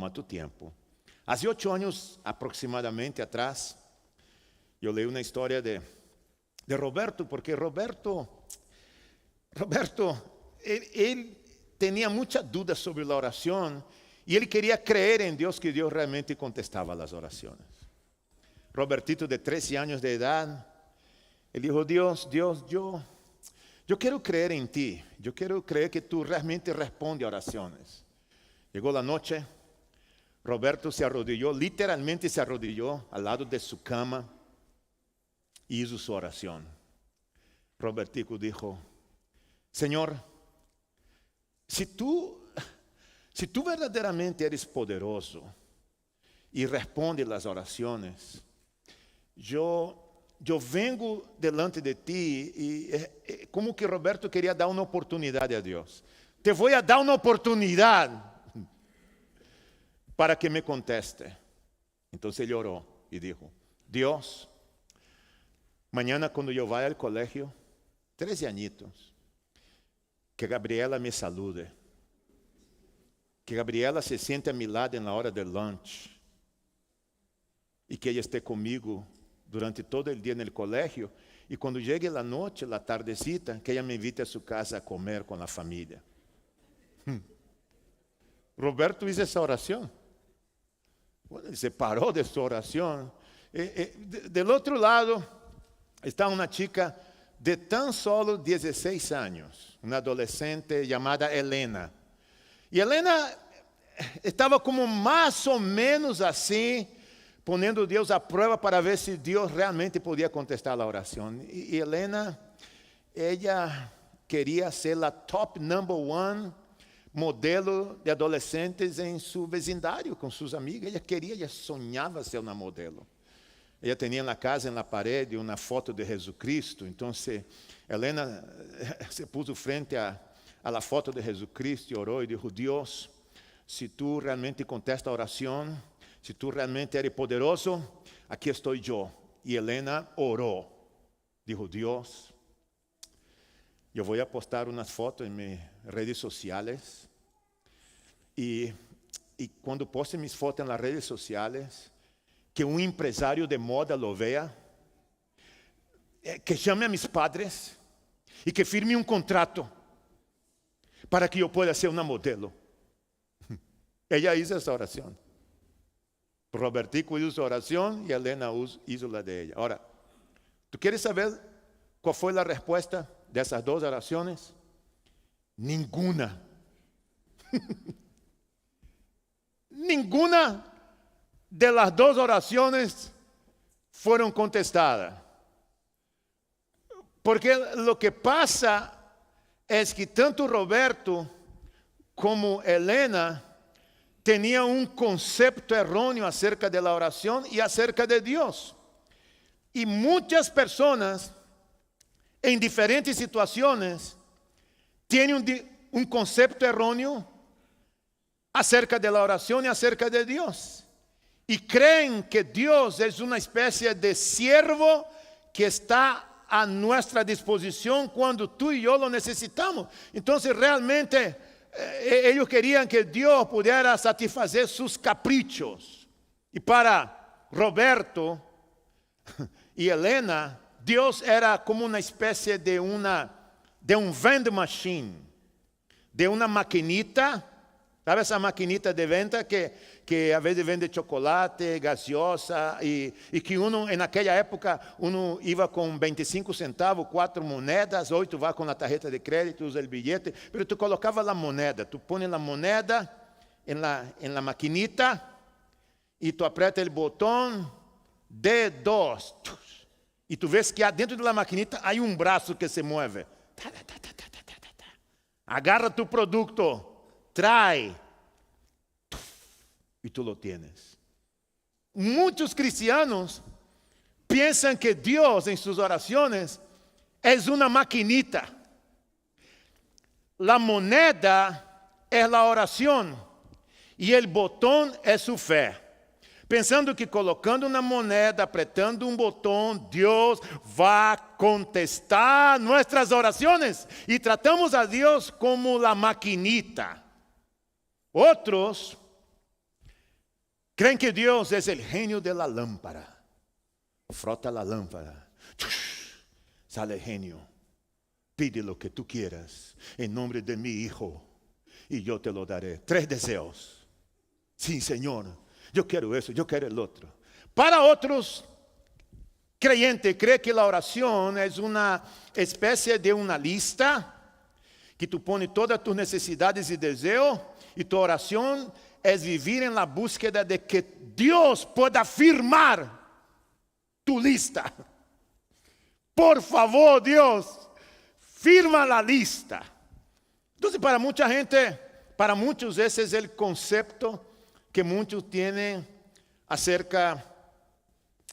toma tu tiempo. Hace 8 años aproximadamente atrás, yo leí una historia de Roberto, porque Roberto, él tenía muchas dudas sobre la oración y él quería creer en Dios, que Dios realmente contestaba las oraciones. Robertito, de 13 años de edad, él dijo: Dios, yo quiero creer en ti, yo quiero creer que tú realmente respondes a oraciones. Llegó la noche, Roberto se arrodilló, literalmente se arrodilló al lado de su cama y hizo su oración. Robertico dijo: Señor, si tú verdaderamente eres poderoso y respondes las oraciones, yo vengo delante de ti y como que Roberto quería dar una oportunidad a Dios. Te voy a dar una oportunidad para que me conteste. Entonces él oró y dijo: Dios, mañana cuando yo vaya al colegio, 13 añitos, que Gabriela me salude, que Gabriela se siente a mi lado en la hora del lunch y que ella esté conmigo durante todo el día en el colegio, y cuando llegue la noche, la tardecita, que ella me invite a su casa a comer con la familia. Roberto hizo esa oración. Bueno, él se paró de su oración. Del otro lado está una chica de tan solo 16 años, una adolescente llamada Elena. Y Elena estaba como más o menos así, poniendo a Dios a prueba para ver si Dios realmente podía contestar la oración. Y Elena, ella quería ser la top number one modelo de adolescentes en su vecindario, con sus amigas. Ella soñaba ser una modelo. Ella tenía en la casa, en la pared, una foto de Jesucristo. Entonces, Elena se puso frente a la foto de Jesucristo y oró y dijo: Dios, si tú realmente contestas la oración, si tú realmente eres poderoso, aquí estoy yo. Y Elena oró. Dijo: Dios, yo voy a postar unas fotos en mis redes sociales. Y cuando poste mis fotos en las redes sociales, que un empresario de moda lo vea, que llame a mis padres y que firme un contrato para que yo pueda ser una modelo. Ella hizo esa oración. Robertico hizo su oración y Elena hizo la de ella. Ahora, ¿tú quieres saber cuál fue la respuesta de esas dos oraciones? Ninguna. Ninguna de las dos oraciones fueron contestadas. Porque lo que pasa es que tanto Roberto como Elena tenían un concepto erróneo acerca de la oración y acerca de Dios. Y muchas personas en diferentes situaciones tienen un concepto erróneo acerca de la oración y acerca de Dios. Y creen que Dios es una especie de siervo que está a nuestra disposición cuando tú y yo lo necesitamos. Entonces realmente ellos querían que Dios pudiera satisfacer sus caprichos. Y para Roberto y Elena, Dios era como una especie de un vending machine, de una maquinita. ¿Sabe esa maquinita de venta que a veces vende chocolate, gaseosa y que uno en aquella época uno iba con 25 centavos, 4 monedas, hoy tú vas con la tarjeta de crédito, usas el billete, pero tú colocabas la moneda, tú pones la moneda en la maquinita y tú aprietas el botón D2 y tú ves que adentro de la maquinita hay un brazo que se mueve. Agarra tu producto, trae y tú lo tienes. Muchos cristianos piensan que Dios en sus oraciones es una maquinita. La moneda es la oración y el botón es su fe. Pensando que colocando una moneda, apretando un botón, Dios va a contestar nuestras oraciones. Y tratamos a Dios como la maquinita. Otros Creen que Dios es el genio de la lámpara. Frota la lámpara. Sale el genio. Pide lo que tú quieras en nombre de mi Hijo y yo te lo daré. 3 deseos. Sí, Señor, yo quiero eso, yo quiero el otro. Para otros creyentes, cree que la oración es una especie de una lista que tú pones todas tus necesidades y deseos, y tu oración es vivir en la búsqueda de que Dios pueda firmar tu lista. Por favor, Dios, firma la lista. Entonces, para mucha gente, para muchos ese es el concepto que muchos tienen acerca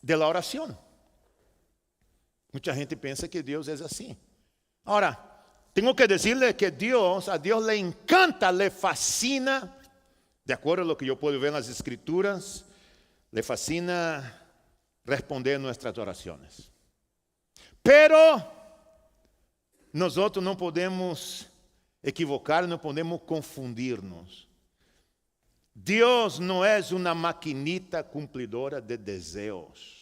de la oración. Mucha gente piensa que Dios es así. Ahora, tengo que decirle que a Dios le encanta, le fascina, de acuerdo a lo que yo puedo ver en las Escrituras, le fascina responder nuestras oraciones. Pero nosotros no podemos equivocar, no podemos confundirnos. Dios no es una maquinita cumplidora de deseos.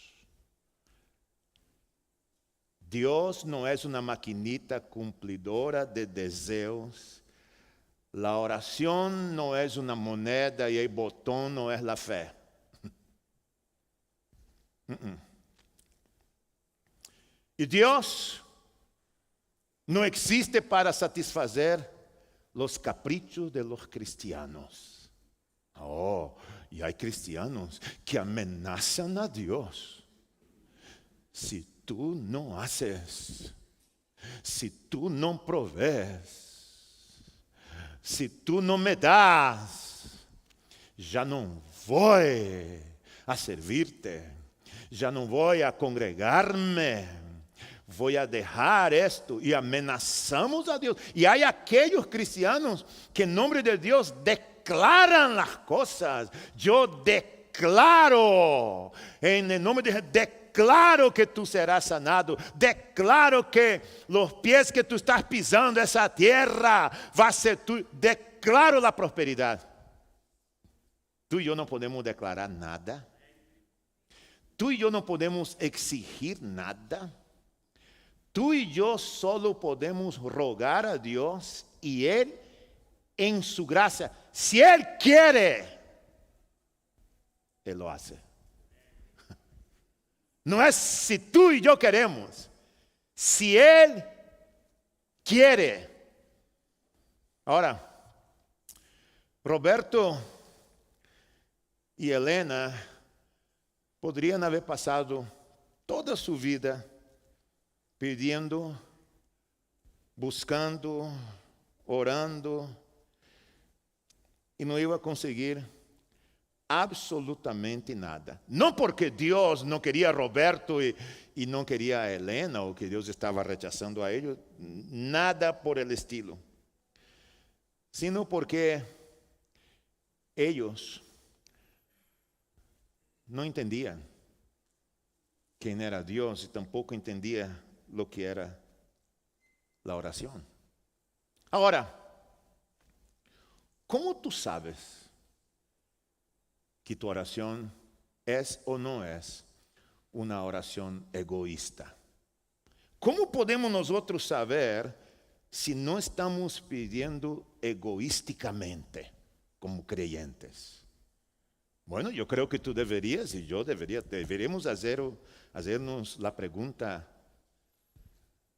Dios no es una maquinita cumplidora de deseos. La oración no es una moneda y el botón no es la fe. Y Dios no existe para satisfacer los caprichos de los cristianos. Oh, y hay cristianos que amenazan a Dios. Si tú no haces, si tú no provees, si tú no me das, ya no voy a servirte, ya no voy a congregarme, voy a dejar esto, y amenazamos a Dios. Y hay aquellos cristianos que en nombre de Dios declaran las cosas. Yo declaro, en el nombre de Dios, declaro que tú serás sanado. Declaro que los pies que tú estás pisando, esa tierra va a ser tuyo. Declaro la prosperidad. Tú y yo no podemos declarar nada. Tú y yo no podemos exigir nada. Tú y yo solo podemos rogar a Dios y Él en su gracia. Si Él quiere, Él lo hace. No es si tú y yo queremos. Si Él quiere. Ahora, Roberto y Elena podrían haber pasado toda su vida pidiendo, buscando, orando, y no iba a conseguir absolutamente nada. No porque Dios no quería a Roberto y no quería a Elena, o que Dios estaba rechazando a ellos, nada por el estilo, sino porque ellos no entendían quién era Dios y tampoco entendían lo que era la oración. Ahora, ¿cómo tú sabes que tu oración es o no es una oración egoísta? ¿Cómo podemos nosotros saber si no estamos pidiendo egoísticamente como creyentes? Bueno, yo creo que tú deberías y yo deberíamos hacernos la pregunta: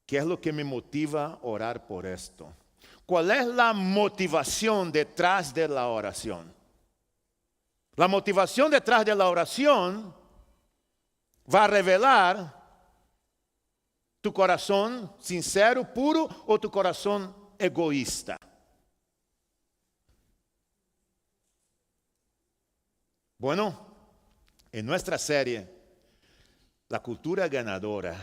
¿qué es lo que me motiva a orar por esto? ¿Cuál es la motivación detrás de la oración? La motivación detrás de la oración va a revelar tu corazón sincero, puro, o tu corazón egoísta. Bueno, en nuestra serie, La cultura ganadora,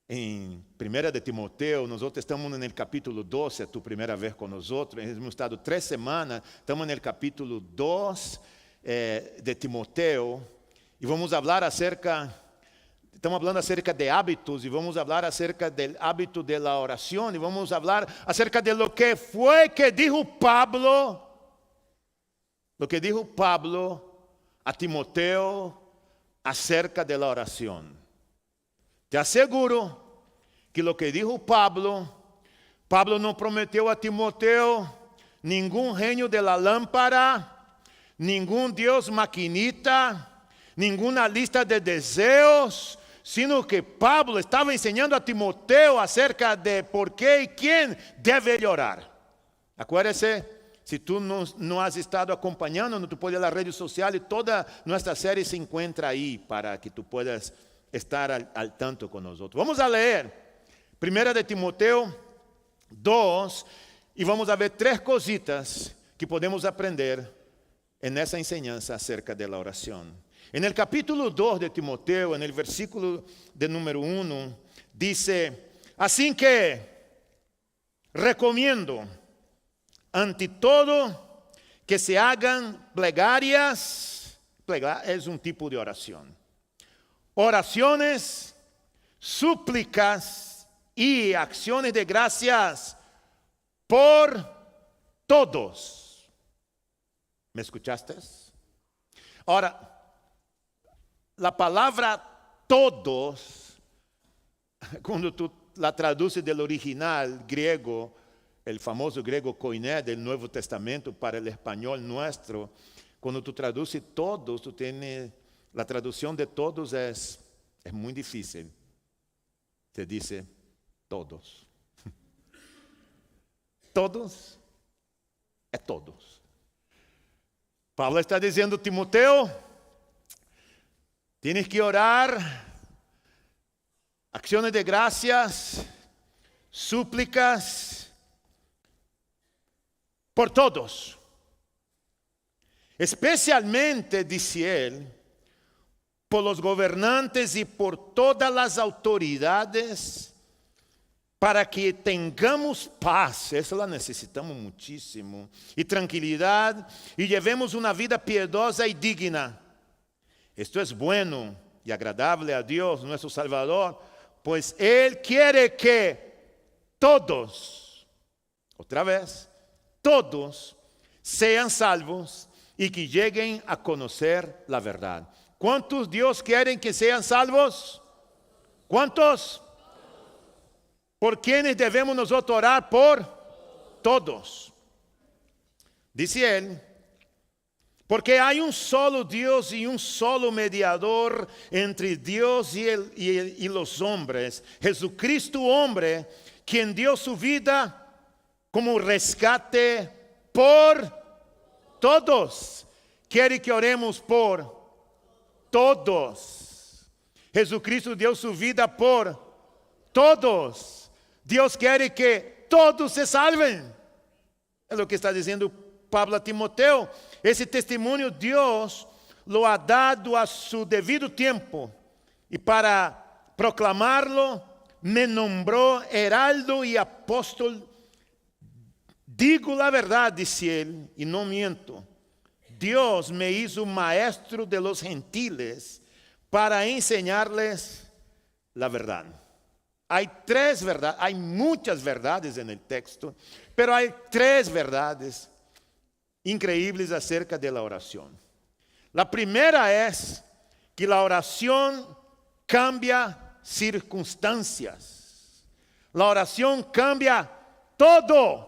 en 1 de Timoteo, nosotros estamos en el capítulo 12, tu primera vez con nosotros, hemos estado 3 semanas, estamos en el capítulo 2 de Timoteo, y vamos a hablar estamos hablando acerca de hábitos, y vamos a hablar acerca del hábito de la oración, y vamos a hablar acerca de lo que fue que dijo Pablo a Timoteo acerca de la oración. Te aseguro que lo que dijo Pablo no prometió a Timoteo ningún genio de la lámpara, ningún Dios maquinita, ninguna lista de deseos, sino que Pablo estaba enseñando a Timoteo acerca de por qué y quién debe orar. Acuérdese, si tú no has estado acompañando, tú puedes ir a las redes sociales, toda nuestra serie se encuentra ahí para que tú puedas estar al tanto con nosotros. Vamos a leer 1 de Timoteo 2 y vamos a ver 3 cositas que podemos aprender en esa enseñanza acerca de la oración. En el capítulo 2 de Timoteo, en el versículo de número 1, dice: así que recomiendo ante todo que se hagan plegarias, es un tipo de oración, oraciones, súplicas y acciones de gracias por todos. ¿Me escuchaste? Ahora, la palabra todos, cuando tú la traduces del original griego, el famoso griego koiné del Nuevo Testamento para el español nuestro, cuando tú traduces todos, tú tienes, la traducción de todos es muy difícil. Te dice todos. Todos é todos. Pablo está dizendo: Timoteo, tienes que orar, acciones de gracias, súplicas, por todos. Especialmente, dice él, por los gobernantes y por todas las autoridades, para que tengamos paz, eso la necesitamos muchísimo, y tranquilidad, y llevemos una vida piadosa y digna. Esto es bueno y agradable a Dios, nuestro Salvador, pues Él quiere que todos, otra vez, todos sean salvos y que lleguen a conocer la verdad. ¿Cuántos Dios quieren que sean salvos? ¿Cuántos? ¿Por quiénes debemos nosotros orar? Por todos. Dice él: porque hay un solo Dios y un solo mediador entre Dios y los hombres, Jesucristo hombre, quien dio su vida como rescate por todos. Quiere que oremos por todos. Jesucristo dio su vida por todos. Dios quiere que todos se salven. Es lo que está diciendo Pablo a Timoteo. Ese testimonio Dios lo ha dado a su debido tiempo. Y para proclamarlo, me nombró heraldo y apóstol. Digo la verdad, dice él, y no miento. Dios me hizo maestro de los gentiles para enseñarles la verdad. Hay 3 verdades, hay muchas verdades en el texto, pero hay 3 verdades increíbles acerca de la oración. La primera es que la oración cambia circunstancias. La oración cambia todo.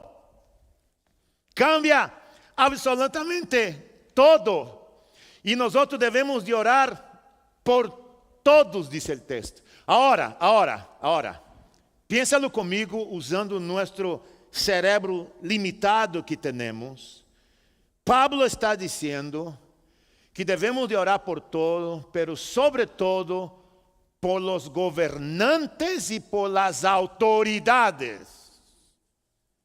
Cambia absolutamente todo. Y nosotros debemos de orar por todos, dice el texto. Ahora, piénsalo conmigo usando nuestro cerebro limitado que tenemos. Pablo está diciendo que debemos de orar por todo, pero sobre todo por los gobernantes y por las autoridades.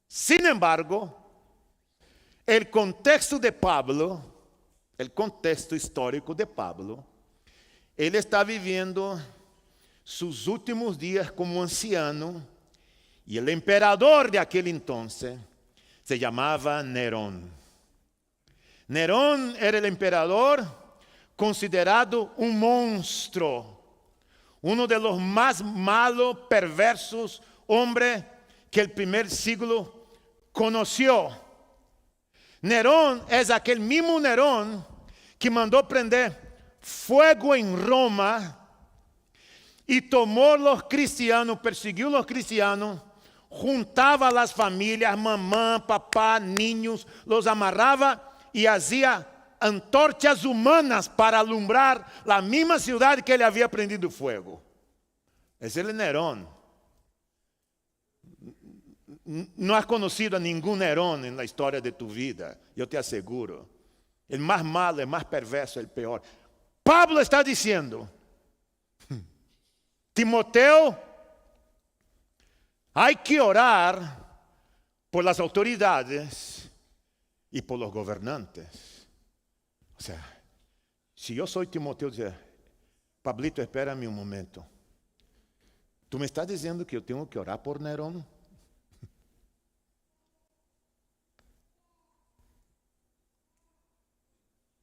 Sin embargo, el contexto de Pablo, el contexto histórico de Pablo, él está viviendo sus últimos días como anciano, y el emperador de aquel entonces se llamaba Nerón. Nerón era el emperador considerado un monstruo, uno de los más malos, perversos hombres que el primer siglo conoció. Nerón es aquel mismo Nerón que mandó prender fuego en Roma y tomó los cristianos, persiguió los cristianos, juntaba a las familias, mamá, papá, niños, los amarraba y hacía antorchas humanas para alumbrar la misma ciudad que ele había prendido fuego. Ese es el Nerón. No has conocido a ningún Nerón en la historia de tu vida, yo te aseguro. El más malo, el más perverso, el peor. Pablo está diciendo, Timoteo, hay que orar por las autoridades y por los gobernantes. O sea, si yo soy Timoteo, dice, Pablito, espérame un momento. ¿Tú me estás diciendo que yo tengo que orar por Nerón?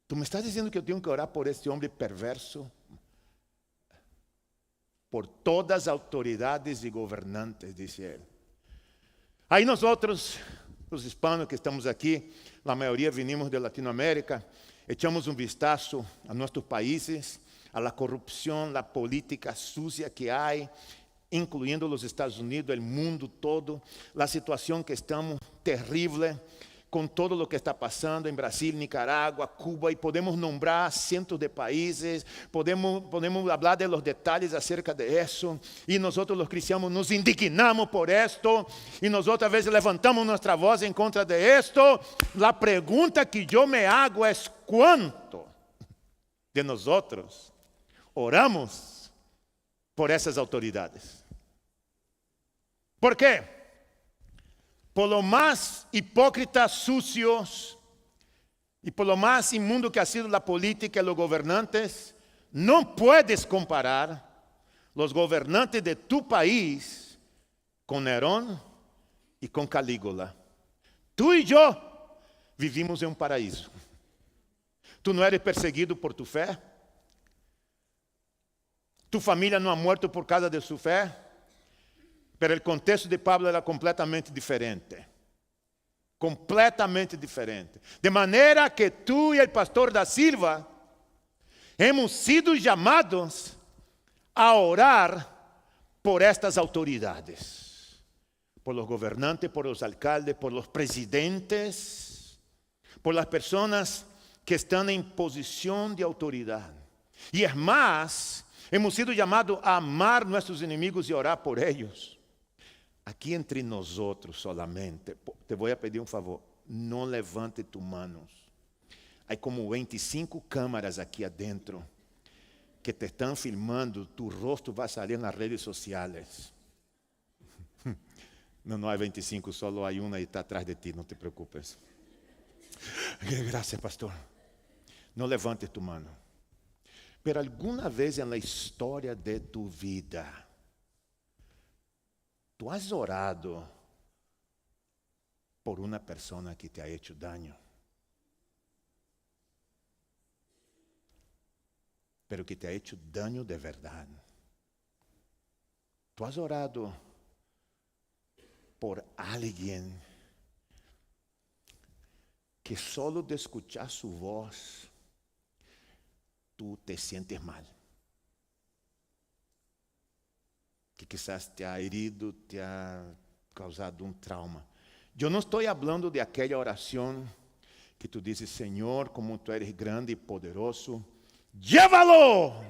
¿Tú me estás diciendo que yo tengo que orar por este hombre perverso? Por todas las autoridades y gobernantes, dice él. Ahí nosotros, los hispanos que estamos aquí, la mayoría venimos de Latinoamérica, echamos un vistazo a nuestros países, a la corrupción, la política sucia que hay, incluyendo los Estados Unidos, el mundo todo, la situación que estamos terrible, con todo lo que está pasando en Brasil, Nicaragua, Cuba, y podemos nombrar cientos de países, podemos hablar de los detalles acerca de eso, y nosotros los cristianos nos indignamos por esto, y nosotros a veces levantamos nuestra voz en contra de esto. La pregunta que yo me hago es, ¿cuánto de nosotros oramos por esas autoridades? ¿Por qué? Por lo más hipócritas, sucios y por lo más inmundo que ha sido la política y los gobernantes, no puedes comparar los gobernantes de tu país con Nerón y con Calígula. Tú y yo vivimos en un paraíso. Tú no eres perseguido por tu fe. Tu familia no ha muerto por causa de su fe. Pero el contexto de Pablo era completamente diferente. Completamente diferente. De manera que tú y el pastor da Silva hemos sido llamados a orar por estas autoridades. Por los gobernantes, por los alcaldes, por los presidentes, por las personas que están en posición de autoridad. Y es más, hemos sido llamados a amar nuestros enemigos y orar por ellos. Aqui entre nós outros solamente, te vou pedir um favor, não levante tu manos. Há como 25 câmeras aqui adentro que te estão filmando, tu rosto vai sair nas redes sociais. Não há 25, só há uma e está atrás de ti, não te preocupes. Graças, pastor. Não levante tu mano. Pero alguma vez na história de tu vida, ¿tú has orado por una persona que te ha hecho daño? Pero que te ha hecho daño de verdad. ¿Tú has orado por alguien que solo de escuchar su voz, tú te sientes mal? Que quizás te ha herido, te ha causado un trauma. Yo no estoy hablando de aquella oración que tú dices, Señor, como tú eres grande y poderoso, llévalo,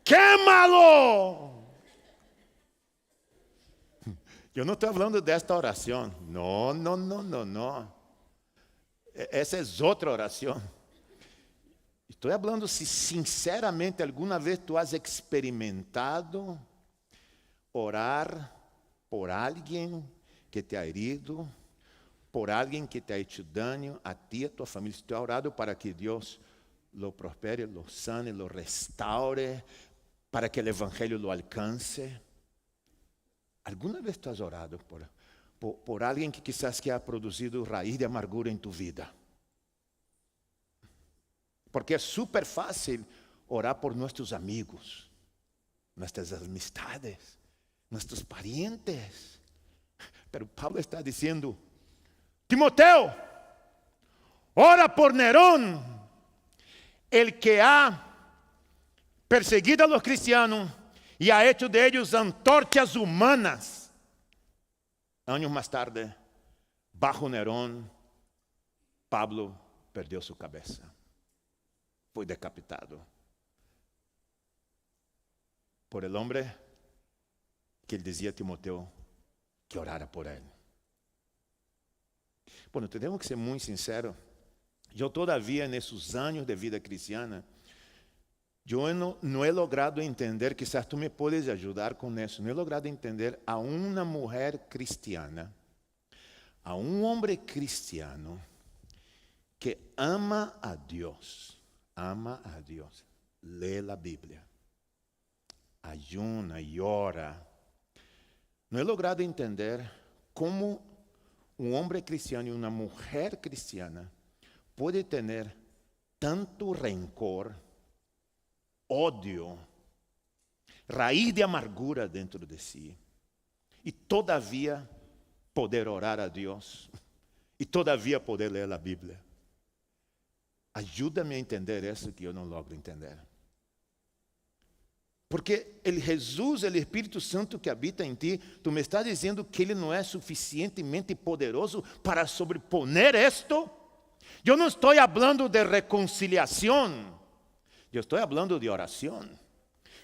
quémalo. Yo no estoy hablando de esta oración. No. Esa es otra oración. Estou falando se sinceramente alguma vez tu has experimentado orar por alguém que te ha herido, por alguém que te ha hecho daño a ti, a tua família. Se tu has orado para que Deus lo prospere, lo sane, lo restaure, para que o evangelho lo alcance. ¿Alguna vez tu has orado por alguém que quizás que ha produzido raíz de amargura em tu vida? Porque é super fácil orar por nossos amigos, nossas amistades, nossos parientes. Pero Pablo está dizendo, Timoteo, ora por Nerón, el que ha perseguido a los cristianos y ha hecho de ellos antorchas humanas. Años más tarde, bajo Nerón, Pablo perdió su cabeza. Fue decapitado por el hombre que él decía a Timoteo que orara por él. Bueno, tenemos que ser muy sinceros. Yo todavía en esos años de vida cristiana, yo no he logrado entender, quizás tú me puedes ayudar con eso, no he logrado entender a una mujer cristiana, a un hombre cristiano que ama a Dios, lee la Biblia, ayuna y ora. No he logrado entender cómo un hombre cristiano y una mujer cristiana puede tener tanto rencor, odio, raíz de amargura dentro de sí y todavía poder orar a Dios y todavía poder leer la Biblia. Ayúdame a entender eso que yo no logro entender. Porque el Jesús, el Espíritu Santo que habita en ti, tú me estás diciendo que Él no es suficientemente poderoso para sobreponer esto. Yo no estoy hablando de reconciliación, yo estoy hablando de oración.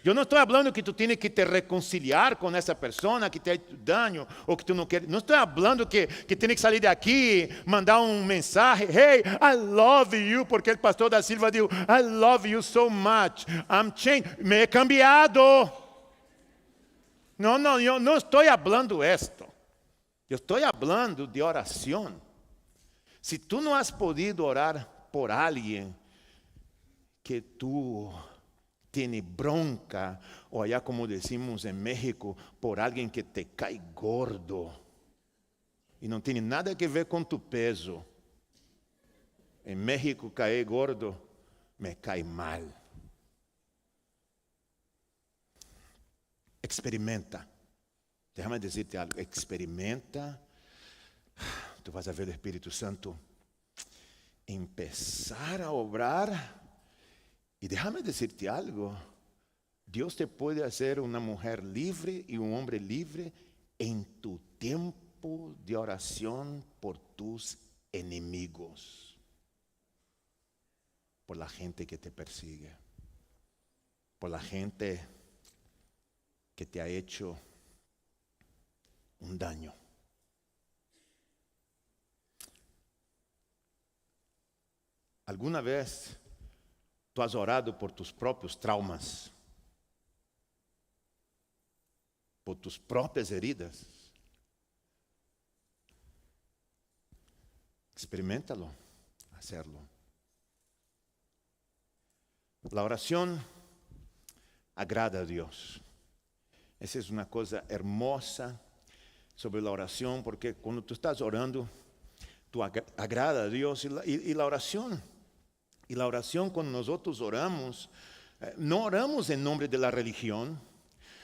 Yo no estoy hablando que tú tienes que te reconciliar con esa persona que te ha hecho daño o que tú no quieres. No estoy hablando que tienes que salir de aquí, mandar un mensaje. Hey, I love you, porque el pastor da Silva dijo, I love you so much. I'm changed. Me he cambiado. No, yo no estoy hablando esto. Yo estoy hablando de oración. Si tú no has podido orar por alguien que tú tiene bronca, o allá como decimos en México, por alguien que te cae gordo y no tiene nada que ver con tu peso. En México caer gordo me cae mal. Experimenta. Déjame decirte algo, experimenta. Tú vas a ver el Espíritu Santo empezar a obrar. Y déjame decirte algo, Dios te puede hacer una mujer libre y un hombre libre en tu tiempo de oración por tus enemigos, por la gente que te persigue, por la gente que te ha hecho un daño. ¿Alguna vez tú has orado por tus propios traumas, por tus propias heridas? Experiméntalo, hacerlo. La oración agrada a Dios. Esa es una cosa hermosa sobre la oración, porque cuando tú estás orando, tú agrada a Dios y la oración. Y la oración, cuando nosotros oramos, no oramos en nombre de la religión,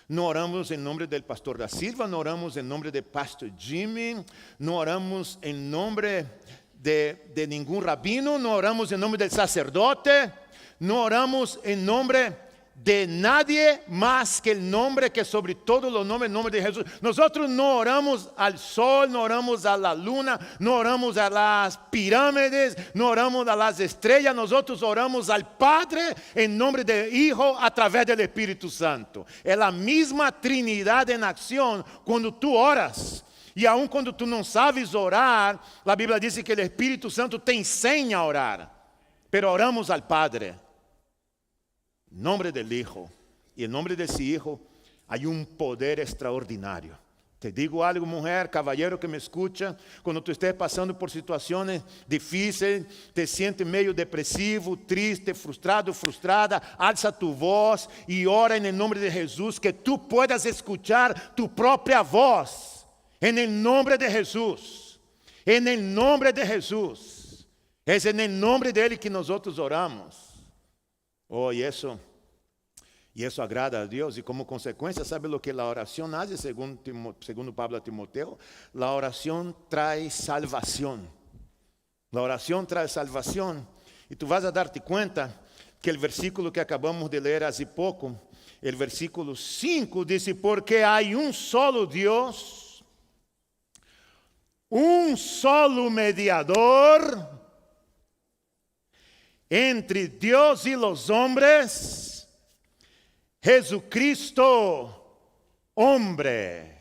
no oramos en nombre del pastor da Silva, no oramos en nombre del pastor Jimmy, no oramos en nombre de ningún rabino, no oramos en nombre del sacerdote, no oramos en nombre de nadie más que el nombre que sobre todos los nombres, el nombre de Jesús. Nosotros no oramos al sol, no oramos a la luna, no oramos a las pirámides, no oramos a las estrellas. Nosotros oramos al Padre en nombre del Hijo a través del Espíritu Santo. Es la misma Trinidad en acción cuando tú oras. Y aun cuando tú no sabes orar, la Biblia dice que el Espíritu Santo te enseña a orar. Pero oramos al Padre. En nombre del Hijo y en nombre de ese Hijo hay un poder extraordinario. Te digo algo, mujer, caballero que me escucha, cuando tú estés pasando por situaciones difíciles, te sientes medio depresivo, triste, frustrado, frustrada, alza tu voz y ora en el nombre de Jesús, que tú puedas escuchar tu propia voz, en el nombre de Jesús, en el nombre de Jesús. Es en el nombre de Él que nosotros oramos. Oh, y eso agrada a Dios, y como consecuencia, ¿sabe lo que la oración hace? Según Pablo a Timoteo, la oración trae salvación. La oración trae salvación. Y tú vas a darte cuenta que el versículo que acabamos de leer hace poco, el versículo 5 dice, porque hay un solo Dios, un solo mediador entre Dios y los hombres, Jesucristo, hombre,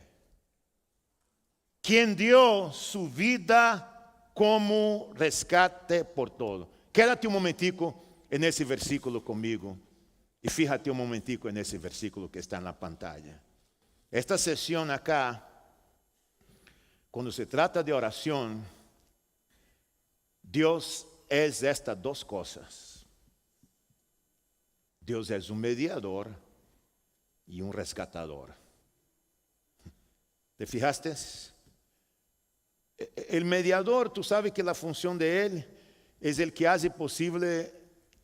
quien dio su vida como rescate por todo. Quédate un momentico en ese versículo conmigo y fíjate un momentico en ese versículo que está en la pantalla. Esta sesión acá, cuando se trata de oración, Dios es estas dos cosas. Dios es un mediador y un rescatador. ¿Te fijaste? El mediador, tú sabes que la función de él es el que hace posible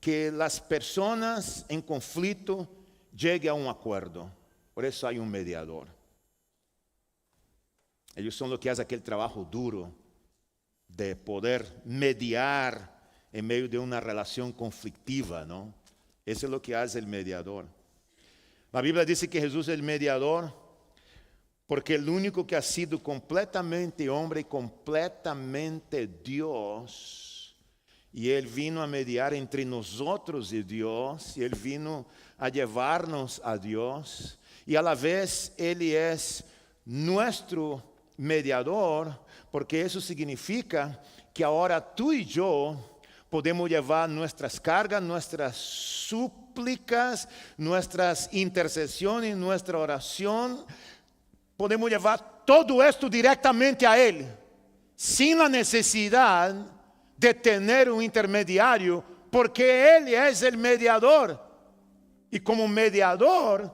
que las personas en conflicto lleguen a un acuerdo. Por eso hay un mediador. Ellos son los que hacen aquel trabajo duro de poder mediar en medio de una relación conflictiva, ¿no? Eso es lo que hace el mediador. La Biblia dice que Jesús es el mediador porque el único que ha sido completamente hombre y completamente Dios, y Él vino a mediar entre nosotros y Dios, y Él vino a llevarnos a Dios, y a la vez Él es nuestro mediador, porque eso significa que ahora tú y yo podemos llevar nuestras cargas, nuestras súplicas, nuestras intercesiones, nuestra oración. Podemos llevar todo esto directamente a Él, sin la necesidad de tener un intermediario, porque Él es el mediador. Y como mediador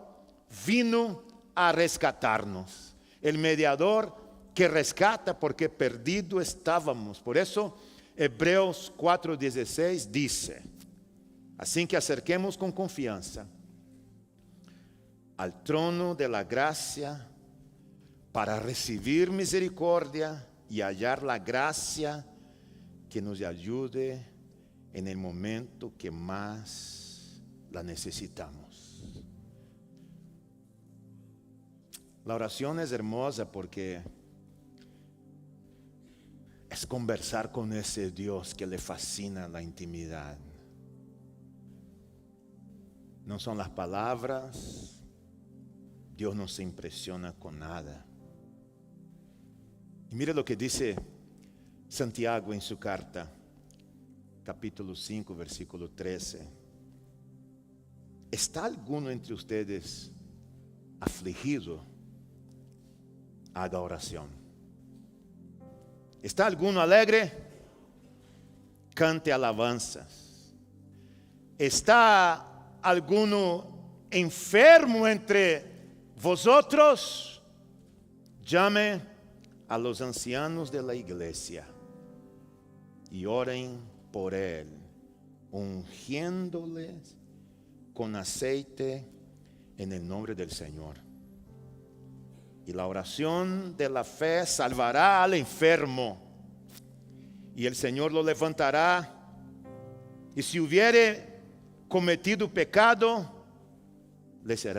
vino a rescatarnos. El mediador que rescata porque perdido estábamos. Por eso Hebreos 4:16 dice, así que acerquemos con confianza al trono de la gracia para recibir misericordia y hallar la gracia que nos ayude en el momento que más la necesitamos. La oración es hermosa porque es conversar con ese Dios que le fascina la intimidad. No son las palabras, Dios no se impresiona con nada. Y mire lo que dice Santiago en su carta, capítulo 5, versículo 13. ¿Está alguno entre ustedes afligido? Haga oración. ¿Está alguno alegre? Cante alabanzas. ¿Está alguno enfermo entre vosotros? Llame a los ancianos de la iglesia y oren por él, ungiéndoles con aceite en el nombre del Señor. Y la oración de la fe salvará al enfermo, y el Señor lo levantará. Y si hubiere cometido pecado, le será